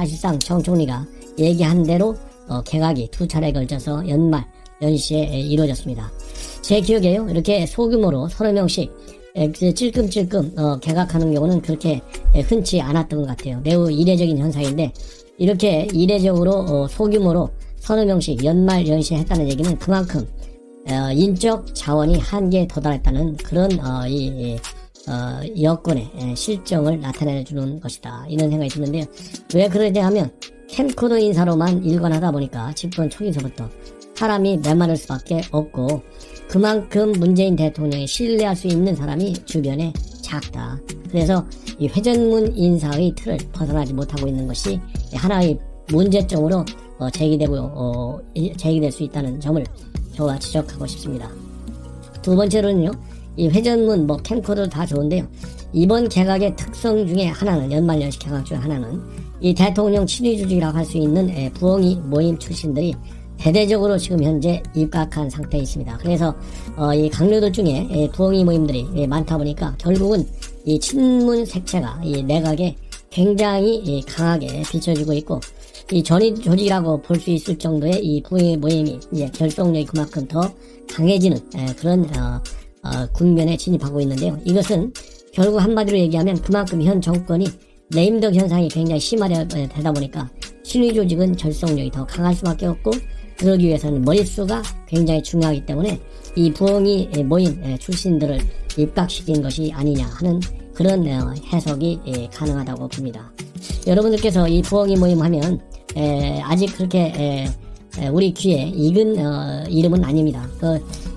사실상 정 총리가 얘기한 대로 개각이 두 차례에 걸쳐서 연말 연시에 이루어졌습니다. 제 기억에요. 이렇게 소규모로 서너 명씩 찔끔찔끔 개각하는 경우는 그렇게 흔치 않았던 것 같아요. 매우 이례적인 현상인데 이렇게 이례적으로 소규모로 서너 명씩 연말 연시에 했다는 얘기는 그만큼 인적 자원이 한계에 도달했다는 그런 여건의 실정을 나타내주는 것이다, 이런 생각이 드는데요. 왜 그러냐 하면 캠코더 인사로만 일관하다 보니까 집권 초기서부터 사람이 메마를 수밖에 없고 그만큼 문재인 대통령이 신뢰할 수 있는 사람이 주변에 작다. 그래서 이 회전문 인사의 틀을 벗어나지 못하고 있는 것이 하나의 문제점으로 제기될 수 있다는 점을 저와 지적하고 싶습니다. 두 번째로는요, 이 회전문 캠코더 다 좋은데요, 이번 개각의 특성 중에 하나는, 연말연시 개각 중 하나는 이 대통령 친위 조직이라고 할 수 있는 부엉이 모임 출신들이 대대적으로 지금 현재 입각한 상태에 있습니다. 그래서 이 강료들 중에 부엉이 모임들이 많다 보니까 결국은 이 친문 색채가 이 내각에 굉장히 강하게 비춰지고 있고, 이 전위 조직이라고 볼 수 있을 정도의 이 부엉이 모임이 이제 결속력이 그만큼 더 강해지는 그런 국면에 진입하고 있는데요. 이것은 결국 한마디로 얘기하면 그만큼 현 정권이 레임덕 현상이 굉장히 심화되다 보니까 친위 조직은 결속력이 더 강할 수밖에 없고, 그러기 위해서는 머릿수가 굉장히 중요하기 때문에 이 부엉이 모임 출신들을 입각시킨 것이 아니냐 하는 그런 해석이 가능하다고 봅니다. 여러분들께서 이 부엉이 모임 하면 아직 그렇게 우리 귀에 익은 이름은 아닙니다.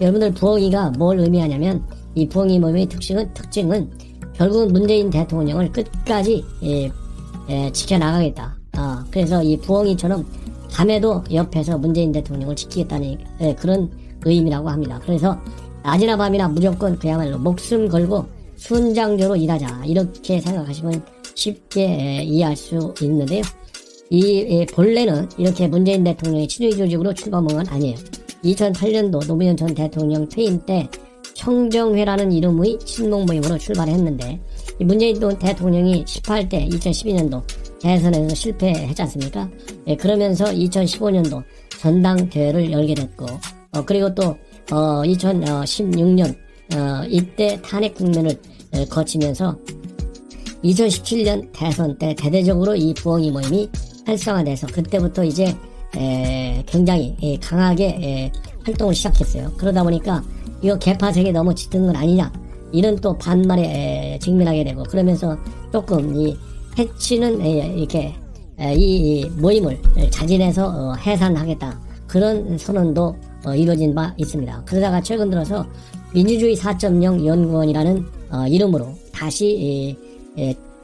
여러분들 부엉이가 뭘 의미하냐면, 이 부엉이 모임의 특징은 결국은 문재인 대통령을 끝까지 지켜나가겠다. 그래서 이 부엉이처럼 밤에도 옆에서 문재인 대통령을 지키겠다는 그런 의미라고 합니다. 그래서 낮이나 밤이나 무조건 그야말로 목숨 걸고 순장조로 일하자, 이렇게 생각하시면 쉽게 이해할 수 있는데요. 이 본래는 이렇게 문재인 대통령이 친위 조직으로 출범한 건 아니에요. 2008년도 노무현 전 대통령 퇴임 때 청정회라는 이름의 친목 모임으로 출발했는데, 이 문재인 대통령이 18대 2012년도 대선에서 실패했지 않습니까? 그러면서 2015년도 전당대회를 열게 됐고, 그리고 또 2016년 이때 탄핵 국면을 거치면서 2017년 대선 때 대대적으로 이 부엉이 모임이 활성화돼서 그때부터 이제 굉장히 강하게 활동을 시작했어요. 그러다 보니까 이거 개파색이 너무 짙은 건 아니냐, 이런 또 반말에 직면하게 되고, 그러면서 조금 이 해치는 이렇게 이 모임을 자진해서 해산하겠다, 그런 선언도 이루어진 바 있습니다. 그러다가 최근 들어서 민주주의 4.0 연구원이라는 이름으로 다시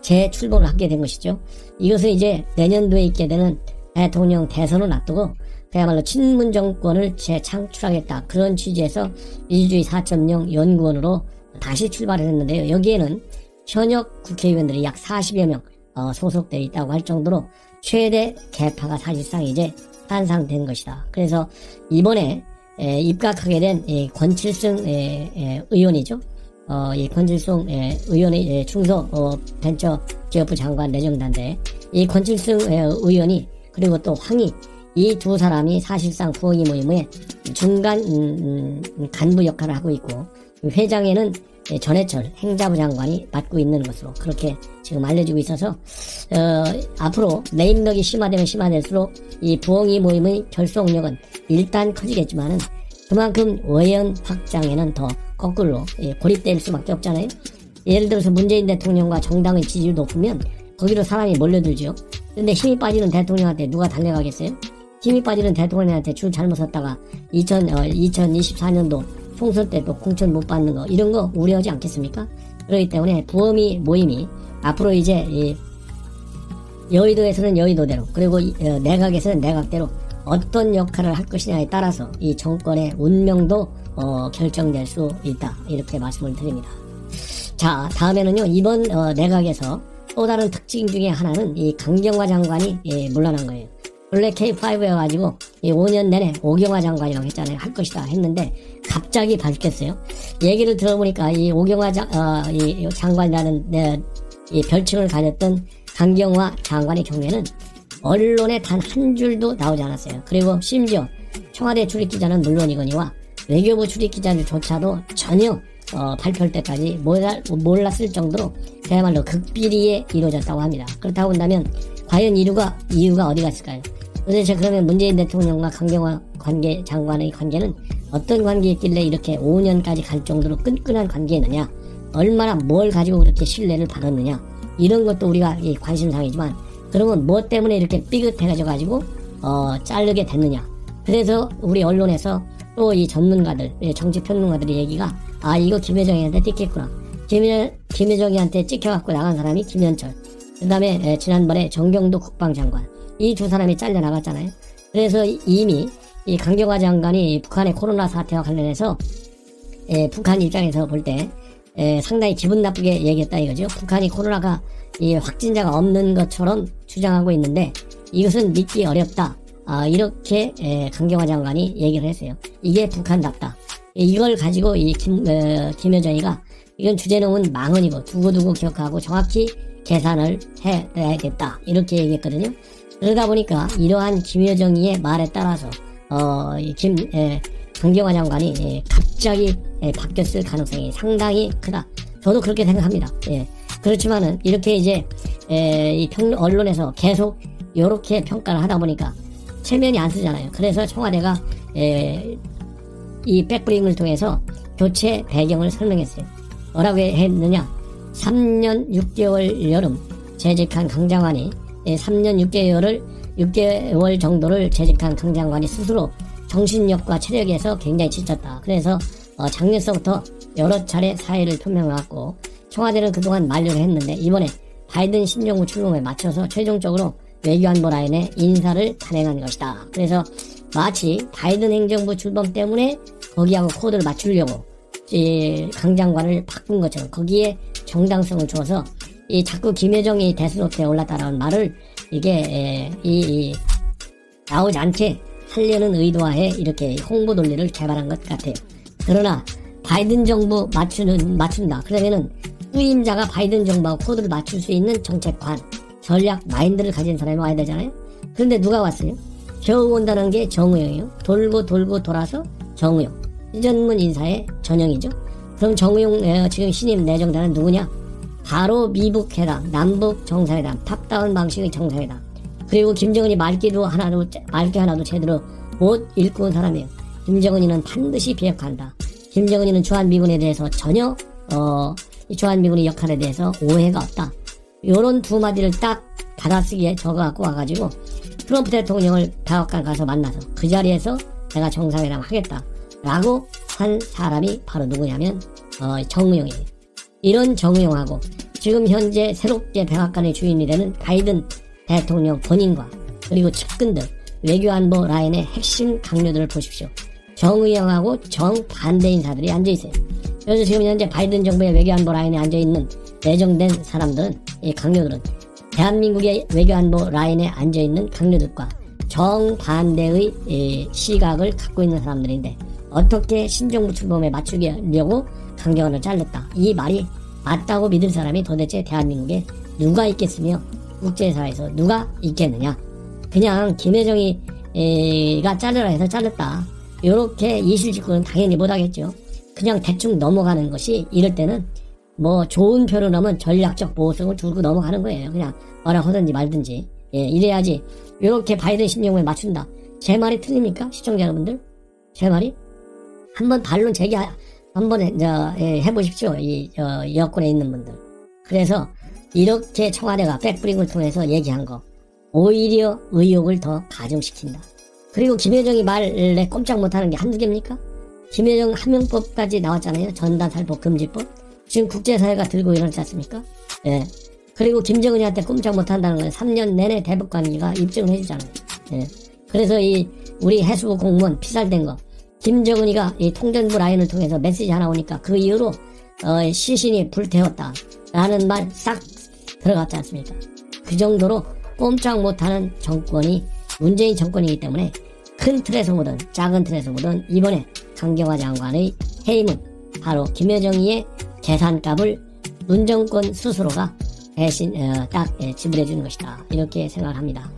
재출범을 하게 된 것이죠. 이것은 이제 내년도에 있게 되는 대통령 대선을 앞두고 그야말로 친문 정권을 재창출하겠다, 그런 취지에서 민주주의 4.0 연구원으로 다시 출발을 했는데요. 여기에는 현역 국회의원들이 약 40여 명 소속되어 있다고 할 정도로 최대 개파가 사실상 이제 탄생된 것이다. 그래서 이번에 입각하게 된 권칠승 의원이죠. 이 권칠승 의원의 충소 벤처기업부 장관 내정단데, 이 권칠승 의원이 그리고 또 황희, 이 두 사람이 사실상 부엉이 모임의 중간 간부 역할을 하고 있고, 회장에는 전해철 행자부 장관이 맡고 있는 것으로 그렇게 지금 알려지고 있어서 앞으로 레임덕이 심화되면 심화될수록 이 부엉이 모임의 결속력은 일단 커지겠지만은 그만큼 외연 확장에는 더 거꾸로 고립될 수밖에 없잖아요. 예를 들어서 문재인 대통령과 정당의 지지율이 높으면 거기로 사람이 몰려들죠. 근데 힘이 빠지는 대통령한테 누가 달려가겠어요? 힘이 빠지는 대통령한테 줄 잘못 섰다가 2024년도 총선 때 또 공천 못 받는 거, 이런 거 우려하지 않겠습니까? 그렇기 때문에 부엉이 모임이 앞으로 이제 여의도에서는 여의도대로, 그리고 내각에서는 내각대로 어떤 역할을 할 것이냐에 따라서 이 정권의 운명도 결정될 수 있다, 이렇게 말씀을 드립니다. 자, 다음에는요, 이번 내각에서 또 다른 특징 중에 하나는 이 강경화 장관이 물러난 거예요. 원래 K5여가지고 이 5년 내내 오경화 장관이라고 했잖아요. 할 것이다 했는데 갑자기 바뀌었어요. 얘기를 들어보니까 이 오경화 이 장관이라는 이 별칭을 가졌던 강경화 장관의 경우에는 언론에 단 한 줄도 나오지 않았어요. 그리고 심지어 청와대 출입기자는 물론이거니와 외교부 출입기자들조차도 전혀 발표할 때까지 몰랐을 정도로 그야말로 극비리에 이루어졌다고 합니다. 그렇다고 한다면 과연 이유가 어디 갔을까요? 도대체 그러면 문재인 대통령과 강경화 장관의 관계는 어떤 관계였길래 이렇게 5년까지 갈 정도로 끈끈한 관계였느냐, 얼마나 뭘 가지고 그렇게 신뢰를 받았느냐, 이런 것도 우리가 관심사항이지만, 그러면 뭐 때문에 이렇게 삐끗해가지고 자르게 됐느냐. 그래서 우리 언론에서 또 이 전문가들, 정치평론가들의 얘기가 이거 김여정이한테 찍혔구나. 김여정이한테 찍혀갖고 나간 사람이 김현철, 그 다음에 지난번에 정경도 국방장관, 이 두 사람이 잘려나갔잖아요. 그래서 이미 이 강경화 장관이 북한의 코로나 사태와 관련해서 북한 입장에서 볼 때 상당히 기분 나쁘게 얘기했다 이거죠. 북한이 코로나가 이 확진자가 없는 것처럼 주장하고 있는데 이것은 믿기 어렵다. 이렇게 강경화 장관이 얘기를 했어요. 이게 북한답다. 이걸 가지고 이 김여정이가 이건 주제넘은 망언이고 두고두고 기억하고 정확히 계산을 해야겠다. 이렇게 얘기했거든요. 그러다 보니까 이러한 김여정이의 말에 따라서 강경화 장관이 갑자기 바뀌었을 가능성이 상당히 크다. 저도 그렇게 생각합니다. 그렇지만은 이렇게 이제 언론에서 계속 이렇게 평가를 하다 보니까 체면이 안 쓰잖아요. 그래서 청와대가 이 백브링을 통해서 교체 배경을 설명했어요. 뭐라고 했느냐? 3년 6개월 여름 재직한 강장관이 3년 6개월 정도를 재직한 강장관이 스스로 정신력과 체력에서 굉장히 지쳤다. 그래서 작년서부터 여러 차례 사의를 표명해왔고 청와대는 그동안 만류를 했는데 이번에 바이든 신정부 출범에 맞춰서 최종적으로 외교안보 라인에 인사를 단행한 것이다. 그래서 마치 바이든 행정부 출범 때문에 거기하고 코드를 맞추려고 강 장관을 바꾼 것처럼 거기에 정당성을 줘서 자꾸 김여정이 데스노트에 올랐다라는 말을 이게 나오지 않게 하려는 의도하에 이렇게 홍보 논리를 개발한 것 같아요. 그러나 바이든 정부 맞춘다. 그러면은 후임자가 바이든 정부하고 코드를 맞출 수 있는 정책관, 전략, 마인드를 가진 사람이 와야 되잖아요. 그런데 누가 왔어요? 겨우 온다는 게 정우영이요. 돌고 돌아서 정우영. 이전문 인사의 전형이죠. 그럼 정우영 지금 신임 내정자는 누구냐? 바로 미북 회담, 남북 정상회담, 탑다운 방식의 정상회담. 그리고 김정은이 말귀 하나도 제대로 못 읽고 온 사람이에요. 김정은이는 반드시 비핵화한다. 김정은이는 주한미군에 대해서 전혀 이 주한미군의 역할에 대해서 오해가 없다. 요런 두 마디를 딱 받아쓰기에 적어갖고 와가지고 트럼프 대통령을 백악관 가서 만나서 그 자리에서 내가 정상회담 하겠다 라고 한 사람이 바로 누구냐면 정우영이에요. 이런 정우영하고 지금 현재 새롭게 백악관의 주인이 되는 바이든 대통령 본인과 그리고 측근들, 외교안보 라인의 핵심 강요들을 보십시오. 정우영하고 정반대 인사들이 앉아있어요. 그래서 지금 현재 바이든 정부의 외교안보 라인에 앉아있는 내정된 사람들은, 이 강요들은 대한민국의 외교안보 라인에 앉아있는 강요들과 정반대의 시각을 갖고 있는 사람들인데 어떻게 신정부 출범에 맞추려고 강경화를 잘랐다. 이 말이 맞다고 믿을 사람이 도대체 대한민국에 누가 있겠으며 국제사회에서 누가 있겠느냐. 그냥 김여정이가 잘라라 해서 잘랐다. 요렇게 이실직고는 당연히 못하겠죠. 그냥 대충 넘어가는 것이 이럴 때는 뭐 좋은 표로 넣으면 전략적 보호성을 두고 넘어가는 거예요. 그냥 뭐라 하든지 말든지. 이래야지. 요렇게 바이든 신정부에 맞춘다. 제 말이 틀립니까? 시청자 여러분들? 제 말이? 한번 반론 제기 한번 해보십시오. 이 여권에 있는 분들. 그래서 이렇게 청와대가 백브링을 통해서 얘기한 거 오히려 의혹을 더 가중시킨다. 그리고 김여정이 말에 꼼짝 못하는 게 한두 개입니까? 김여정 하명법까지 나왔잖아요. 전단살포 금지법. 지금 국제사회가 들고 일어나지 않습니까? 그리고 김정은이한테 꼼짝 못한다는 건 3년 내내 대북관계가 입증을 해주잖아요. 그래서 우리 해수부 공무원 피살된 거 김정은이가 이 통전부 라인을 통해서 메시지 하나 오니까 그 이후로 시신이 불태웠다 라는 말 싹 들어갔지 않습니까? 그 정도로 꼼짝 못하는 정권이 문재인 정권이기 때문에 큰 틀에서 보든 작은 틀에서 보든 이번에 강경화 장관의 해임은 바로 김여정이의 계산값을 문정권 스스로가 대신 딱 지불해 주는 것이다. 이렇게 생각을 합니다.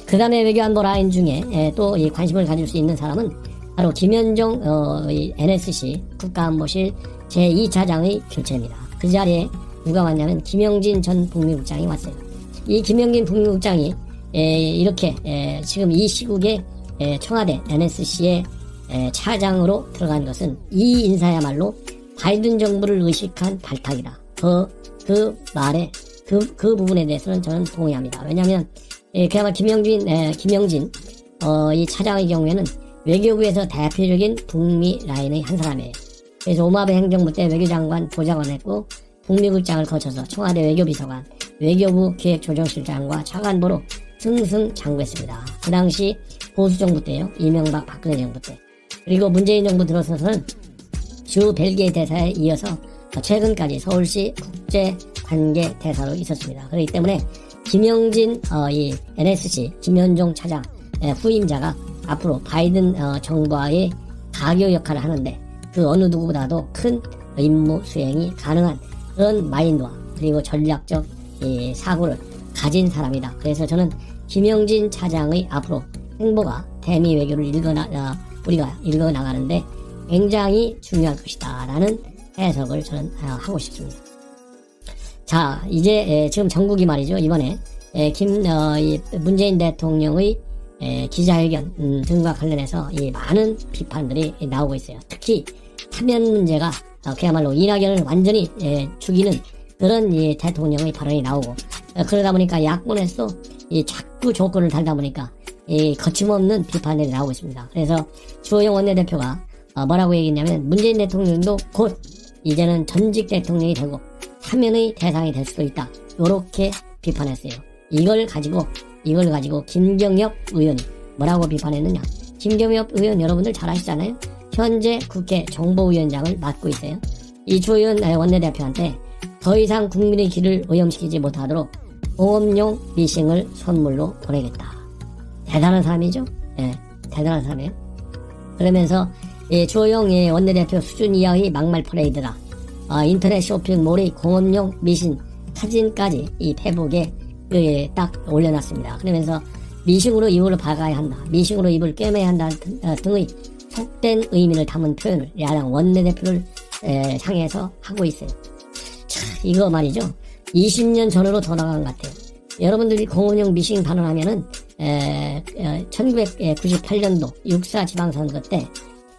그 다음에 외교안보 라인 중에 또 이 관심을 가질 수 있는 사람은 바로 김현종 이 NSC 국가안보실 제2차장의 교체입니다. 그 자리에 누가 왔냐면 김영진 전 북미국장이 왔어요. 이 김영진 북미국장이 이렇게 지금 이 시국에 청와대 NSC의 차장으로 들어간 것은 이 인사야말로 바이든 정부를 의식한 발탁이다. 그 말에 그 부분에 대해서는 저는 동의합니다. 왜냐하면 그야말로 김영진 이 차장의 경우에는 외교부에서 대표적인 북미 라인의 한 사람이에요. 그래서 오마베 행정부 때 외교장관 보좌관을 했고 북미국장을 거쳐서 청와대 외교비서관, 외교부 기획조정실장과 차관보로 승승장구했습니다. 그 당시 보수정부 때요. 이명박 박근혜 정부 때. 그리고 문재인 정부 들어서서는 주 벨기에 대사에 이어서 최근까지 서울시 국제관계 대사로 있었습니다. 그렇기 때문에 김영진 이 NSC 김현종 차장 후임자가 앞으로 바이든 정부와의 가교 역할을 하는데 그 어느 누구보다도 큰 임무 수행이 가능한 그런 마인드와 그리고 전략적 사고를 가진 사람이다. 그래서 저는 김영진 차장의 앞으로 행보가 대미 외교를 우리가 읽어나가는데 굉장히 중요할 것이다 라는 해석을 저는 하고 싶습니다. 자, 이제 지금 전국이 말이죠. 이번에 문재인 대통령의 기자회견 등과 관련해서 많은 비판들이 나오고 있어요. 특히 사면 문제가 그야말로 이낙연을 완전히 죽이는 그런 대통령의 발언이 나오고 그러다 보니까 야권에서 자꾸 조건을 달다 보니까 거침없는 비판들이 나오고 있습니다. 그래서 주호영 원내대표가 뭐라고 얘기했냐면 문재인 대통령도 곧 이제는 전직 대통령이 되고 사면의 대상이 될 수도 있다. 이렇게 비판했어요. 이걸 가지고 김경엽 의원이 뭐라고 비판했느냐. 김경엽 의원 여러분들 잘 아시잖아요. 현재 국회 정보위원장을 맡고 있어요. 이 주호영 원내대표한테 더 이상 국민의 길을 오염시키지 못하도록 공업용 미싱을 선물로 보내겠다. 대단한 사람이죠. 대단한 사람이에요. 그러면서 주호영 원내대표 수준 이하의 막말 퍼레이드다. 인터넷 쇼핑몰의 공업용 미신 사진까지 이 페북에 딱 올려놨습니다. 그러면서 미싱으로 입을 박아야 한다. 미싱으로 입을 꿰매야 한다 등의 속된 의미를 담은 표현을 야당 원내대표를 향해서 하고 있어요. 자, 이거 말이죠. 20년 전으로 돌아간 것 같아요. 여러분들이 공원용 미싱 발언하면은 1998년도 6.4 지방선거 때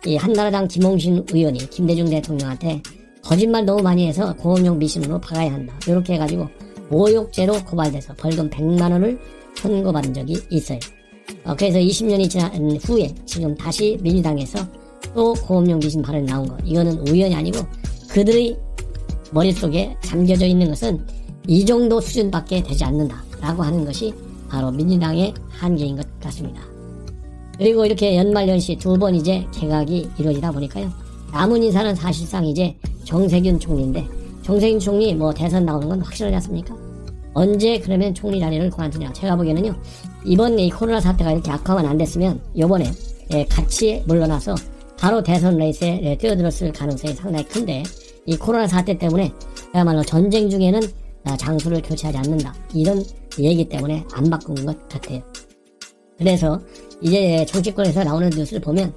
이 한나라당 김홍신 의원이 김대중 대통령한테 거짓말 너무 많이 해서 공원용 미싱으로 박아야 한다. 이렇게 해가지고 모욕죄로 고발돼서 벌금 100만 원을 선고받은 적이 있어요. 그래서 20년이 지난 후에 지금 다시 민주당에서 또 공업용 미신 발언이 나온 거. 이거는 우연이 아니고 그들의 머릿속에 담겨져 있는 것은 이 정도 수준밖에 되지 않는다라고 하는 것이 바로 민주당의 한계인 것 같습니다. 그리고 이렇게 연말연시 두 번 이제 개각이 이루어지다 보니까요. 남은 인사는 사실상 이제 정세균 총리인데 정세균 총리 뭐 대선 나오는 건 확실하지 않습니까? 언제 그러면 총리 자리를 그만두냐. 제가 보기에는요. 이번 이 코로나 사태가 이렇게 악화만 안 됐으면 요번에 같이 물러나서 바로 대선 레이스에 뛰어들었을 가능성이 상당히 큰데 이 코로나 사태 때문에 그야말로 전쟁 중에는 장수를 교체하지 않는다. 이런 얘기 때문에 안 바꾼 것 같아요. 그래서 이제 정치권에서 나오는 뉴스를 보면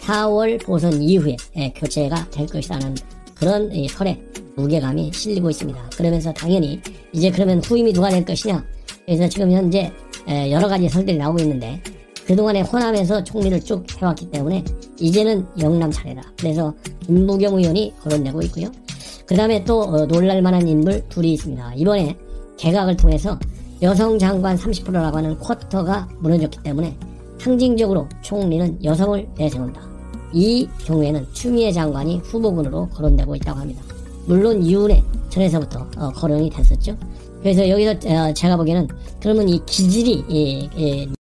4월 보선 이후에 교체가 될 것이라는 그런 설에 무게감이 실리고 있습니다. 그러면서 당연히 이제 그러면 후임이 누가 될 것이냐. 그래서 지금 현재 여러 가지 설들이 나오고 있는데 그동안에 호남에서 총리를 쭉 해왔기 때문에 이제는 영남 차례다. 그래서 김부겸 의원이 거론되고 있고요. 그 다음에 또 놀랄만한 인물 둘이 있습니다. 이번에 개각을 통해서 여성 장관 30%라고 하는 쿼터가 무너졌기 때문에 상징적으로 총리는 여성을 내세운다. 이 경우에는 추미애 장관이 후보군으로 거론되고 있다고 합니다. 물론 이후에 전에서부터 거론이 됐었죠. 그래서 여기서 제가 보기에는 그러면 이 기질이